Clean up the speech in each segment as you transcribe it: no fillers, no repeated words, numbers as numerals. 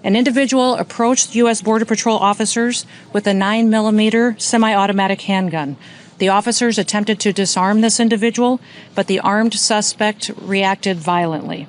An individual approached U.S. Border Patrol officers with a 9mm semi-automatic handgun. The officers attempted to disarm this individual, but the armed suspect reacted violently.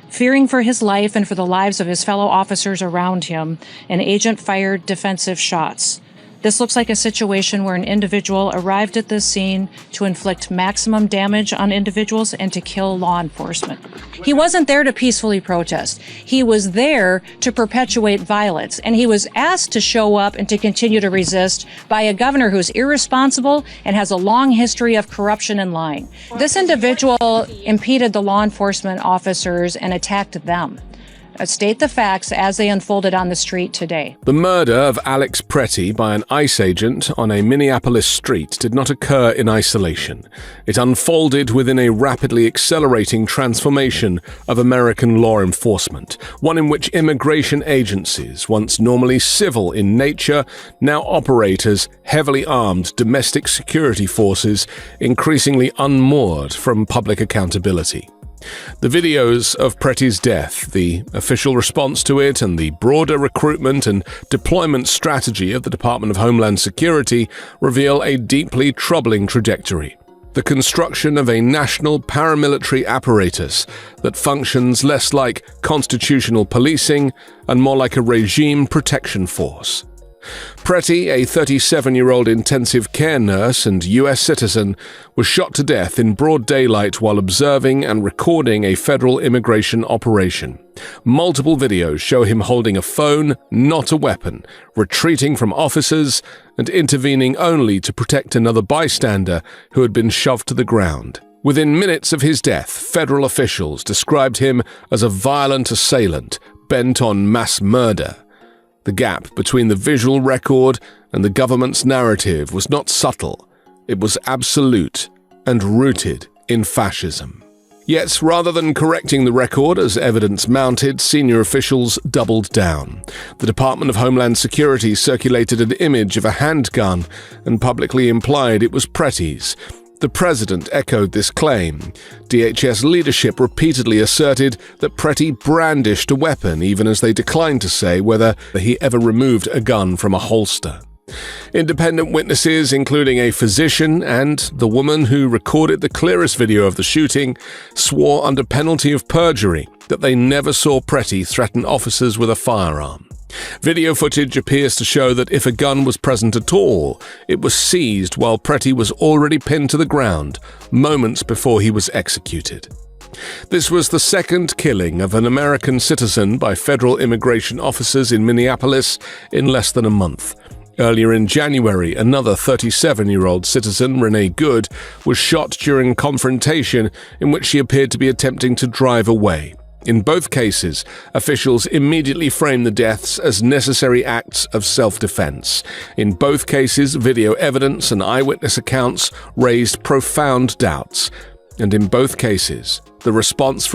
Fearing for his life and for the lives of his fellow officers around him, an agent fired defensive shots. This looks like a situation where an individual arrived at this scene to inflict maximum damage on individuals and to kill law enforcement. He wasn't there to peacefully protest. He was there to perpetuate violence, and he was asked to show up and to continue to resist by a governor who's irresponsible and has a long history of corruption and lying. This individual impeded the law enforcement officers and attacked them. State the facts as they unfolded on the street today. The murder of Alex Pretty by an ICE agent on a Minneapolis street did not occur in isolation. It unfolded within a rapidly accelerating transformation of American law enforcement, one in which immigration agencies, once normally civil in nature, now operate as heavily armed domestic security forces, increasingly unmoored from public accountability. The videos of Pretty's death, the official response to it, and the broader recruitment and deployment strategy of the Department of Homeland Security reveal a deeply troubling trajectory. The construction of a national paramilitary apparatus that functions less like constitutional policing and more like a regime protection force. Pretty, a 37-year-old intensive care nurse and U.S. citizen, was shot to death in broad daylight while observing and recording a federal immigration operation. Multiple videos show him holding a phone, not a weapon, retreating from officers, and intervening only to protect another bystander who had been shoved to the ground. Within minutes of his death, federal officials described him as a violent assailant bent on mass murder. The gap between the visual record and the government's narrative was not subtle. It was absolute and rooted in fascism. Yet, rather than correcting the record as evidence mounted, senior officials doubled down. The Department of Homeland Security circulated an image of a handgun and publicly implied it was Pretty's. The president echoed this claim. DHS leadership repeatedly asserted that Pretty brandished a weapon, even as they declined to say whether he ever removed a gun from a holster. Independent witnesses, including a physician and the woman who recorded the clearest video of the shooting, swore under penalty of perjury that they never saw Pretty threaten officers with a firearm. Video footage appears to show that if a gun was present at all, it was seized while Pretty was already pinned to the ground, moments before he was executed. This was the second killing of an American citizen by federal immigration officers in Minneapolis in less than a month. Earlier in January, another 37-year-old citizen, Renee Good, was shot during confrontation in which she appeared to be attempting to drive away. In both cases, officials immediately framed the deaths as necessary acts of self-defense. In both cases, video evidence and eyewitness accounts raised profound doubts. And in both cases, the response